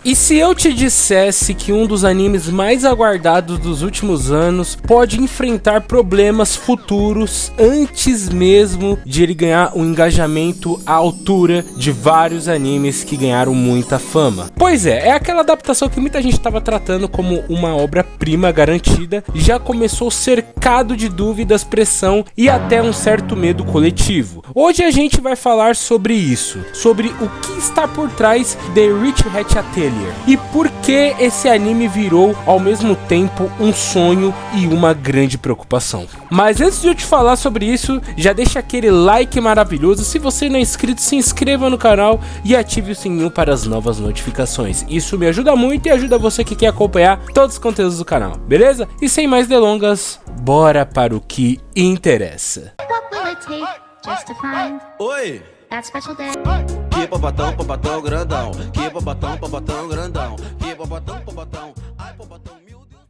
E se eu te dissesse que um dos animes mais aguardados dos últimos anos pode enfrentar problemas futuros antes mesmo de ele ganhar um engajamento à altura de vários animes que ganharam muita fama? Pois é aquela adaptação que muita gente estava tratando como uma obra-prima garantida e já começou cercado de dúvidas, pressão e até um certo medo coletivo. Hoje a gente vai falar sobre isso, sobre o que está por trás de Witch Hat Atelier e por que esse anime virou ao mesmo tempo um sonho e uma grande preocupação. Mas antes de eu te falar sobre isso, já deixa aquele like maravilhoso. Se você não é inscrito, se inscreva no canal e ative o sininho para as novas notificações. Isso me ajuda muito e ajuda você que quer acompanhar todos os conteúdos do canal, beleza? E sem mais delongas, bora para o que interessa. Oi! That special day. Que pabatão grandão. Que pabatão grandão. Que pabatão. Ai, pabatão, meu Deus.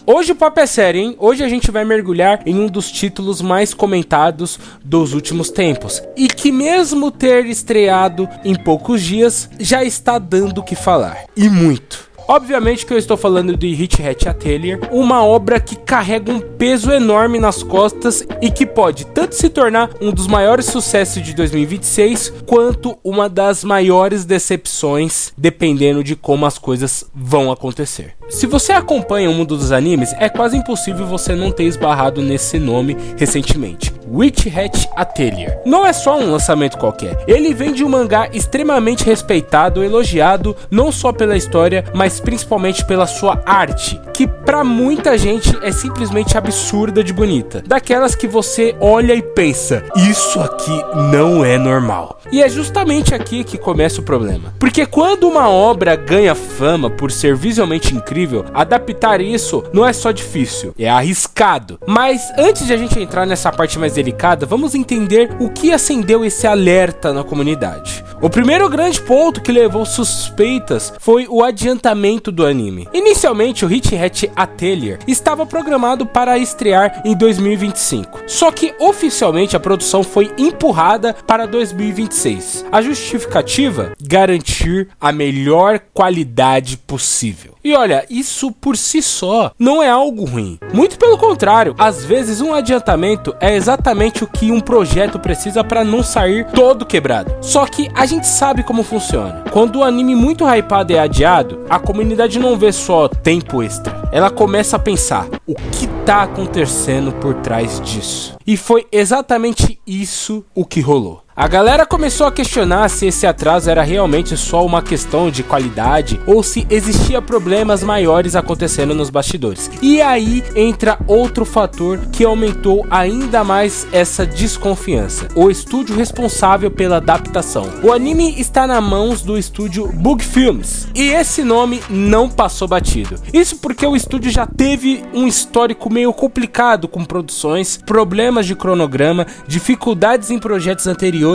Hoje o papo é sério, hein? Hoje a gente vai mergulhar em um dos títulos mais comentados dos últimos tempos. E que mesmo ter estreado em poucos dias, já está dando o que falar. E muito. Obviamente que eu estou falando de Witch Hat Atelier, uma obra que carrega um peso enorme nas costas e que pode tanto se tornar um dos maiores sucessos de 2026, quanto uma das maiores decepções, dependendo de como as coisas vão acontecer. Se você acompanha o mundo dos animes, é quase impossível você não ter esbarrado nesse nome recentemente. Witch Hat Atelier. Não é só um lançamento qualquer, ele vem de um mangá extremamente respeitado, elogiado, não só pela história, mas principalmente pela sua arte, que pra muita gente é simplesmente absurda de bonita. Daquelas que você olha e pensa, isso aqui não é normal. E é justamente aqui que começa o problema. Porque quando uma obra ganha fama por ser visualmente incrível, adaptar isso não é só difícil, é arriscado. Mas antes de a gente entrar nessa parte mais delicada, vamos entender o que acendeu esse alerta na comunidade. O primeiro grande ponto que levou suspeitas foi o adiantamento do anime. Inicialmente, o Witch Hat Atelier estava programado para estrear em 2025, só que oficialmente a produção foi empurrada para 2026. A justificativa? Garantir a melhor qualidade possível. E olha, isso por si só não é algo ruim. Muito pelo contrário, às vezes um adiantamento é exatamente o que um projeto precisa para não sair todo quebrado. Só que a gente sabe como funciona. Quando o anime muito hypado é adiado, a comunidade não vê só tempo extra. Ela começa a pensar, o que tá acontecendo por trás disso? E foi exatamente isso o que rolou. A galera começou a questionar se esse atraso era realmente só uma questão de qualidade ou se existia problemas maiores acontecendo nos bastidores. E aí entra outro fator que aumentou ainda mais essa desconfiança: o estúdio responsável pela adaptação. O anime está nas mãos do estúdio Bug Films e esse nome não passou batido. Isso porque o estúdio já teve um histórico meio complicado com produções, problemas de cronograma, dificuldades em projetos anteriores.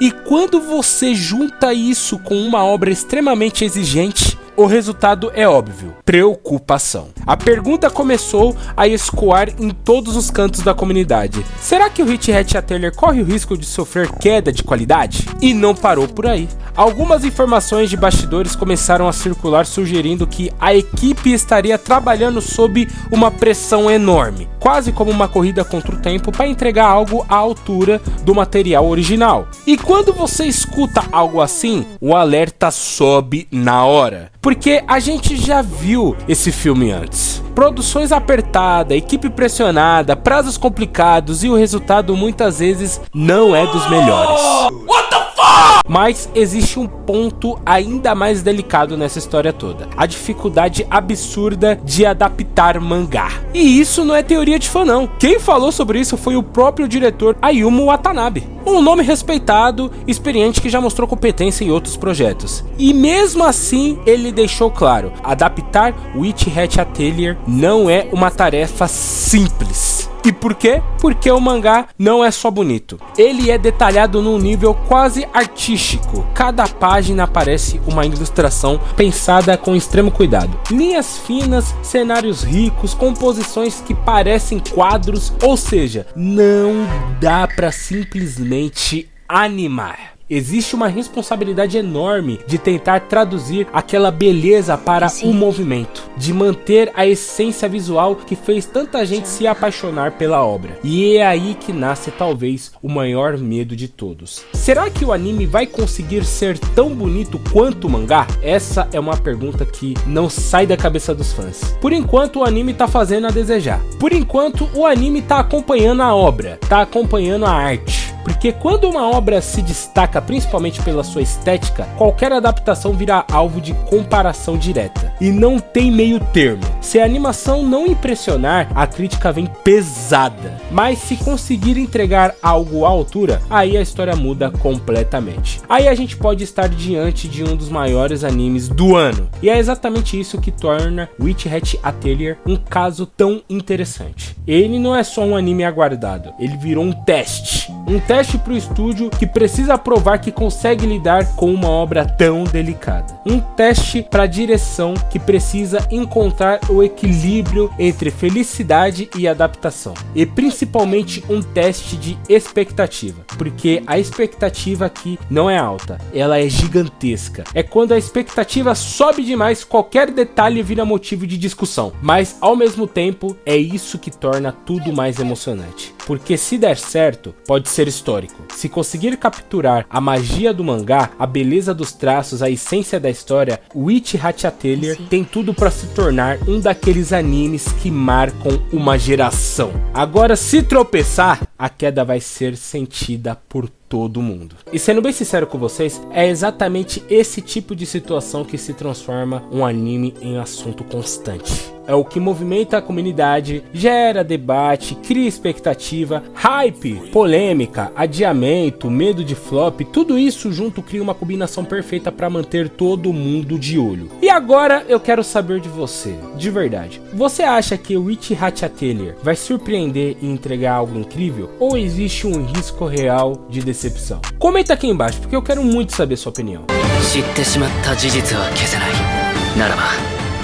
E quando você junta isso com uma obra extremamente exigente, o resultado é óbvio: preocupação. A pergunta começou a escoar em todos os cantos da comunidade. Será que o Witch Hat Atelier corre o risco de sofrer queda de qualidade? E não parou por aí. Algumas informações de bastidores começaram a circular sugerindo que a equipe estaria trabalhando sob uma pressão enorme, quase como uma corrida contra o tempo para entregar algo à altura do material original. E quando você escuta algo assim, o alerta sobe na hora. Porque a gente já viu esse filme antes. Produções apertadas, equipe pressionada, prazos complicados e o resultado muitas vezes não é dos melhores. What the fuck? Mas existe um ponto ainda mais delicado nessa história toda: a dificuldade absurda de adaptar mangá. E isso não é teoria de fã não. Quem falou sobre isso foi o próprio diretor Ayumu Watanabe, um nome respeitado, experiente, que já mostrou competência em outros projetos. E mesmo assim, ele deixou claro: adaptar Witch Hat Atelier não é uma tarefa simples. E por quê? Porque o mangá não é só bonito, ele é detalhado num nível quase artístico. Cada página parece uma ilustração pensada com extremo cuidado. Linhas finas, cenários ricos, composições que parecem quadros, ou seja, não dá pra simplesmente animar. existe uma responsabilidade enorme de tentar traduzir aquela beleza para o movimento, de manter a essência visual que fez tanta gente se apaixonar pela obra. E é aí que nasce talvez o maior medo de todos. Será que o anime vai conseguir ser tão bonito quanto o mangá? Essa é uma pergunta que não sai da cabeça dos fãs. Por enquanto o anime tá fazendo a desejar. Por enquanto o anime tá acompanhando a obra, tá acompanhando a arte. Porque quando uma obra se destaca principalmente pela sua estética, qualquer adaptação vira alvo de comparação direta. E não tem meio termo. Se a animação não impressionar, a crítica vem pesada. Mas se conseguir entregar algo à altura, aí a história muda completamente. Aí a gente pode estar diante de um dos maiores animes do ano. E é exatamente isso que torna Witch Hat Atelier um caso tão interessante. Ele não é só um anime aguardado, ele virou um teste. Um teste para o estúdio que precisa provar que consegue lidar com uma obra tão delicada. Um teste para a direção que precisa encontrar o equilíbrio entre felicidade e adaptação. E principalmente um teste de expectativa, porque a expectativa aqui não é alta, ela é gigantesca. É quando a expectativa sobe demais, qualquer detalhe vira motivo de discussão. Mas ao mesmo tempo é isso que torna tudo mais emocionante. Porque se der certo, pode ser histórico. Se conseguir capturar a magia do mangá, a beleza dos traços, a essência da história, Witch Hat Atelier tem tudo para se tornar um daqueles animes que marcam uma geração. Agora, se tropeçar, a queda vai ser sentida por todo mundo. E sendo bem sincero com vocês, é exatamente esse tipo de situação que se transforma um anime em assunto constante. É o que movimenta a comunidade, gera debate, cria expectativa, hype, polêmica, adiamento, medo de flop, tudo isso junto cria uma combinação perfeita para manter todo mundo de olho. E agora eu quero saber de você, de verdade. Você acha que o Witch Hat Atelier vai surpreender e entregar algo incrível? Ou existe um risco real de decepção? Comenta aqui embaixo, porque eu quero muito saber sua opinião.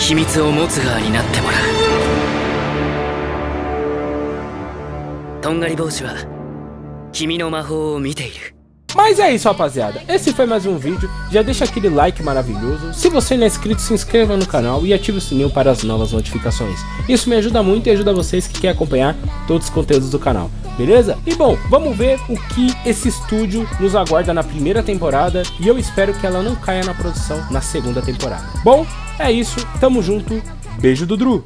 秘密を持つ側になってもらう。とんがり帽子は君の魔法を見ている。Mas é isso, rapaziada, esse foi mais um vídeo. Já deixa aquele like maravilhoso. Se você não é inscrito, se inscreva no canal e ative o sininho para as novas notificações. Isso me ajuda muito e ajuda vocês que querem acompanhar todos os conteúdos do canal, beleza? E bom, vamos ver o que esse estúdio nos aguarda na primeira temporada. E eu espero que ela não caia na produção na segunda temporada. Bom, é isso, tamo junto, beijo do Dru!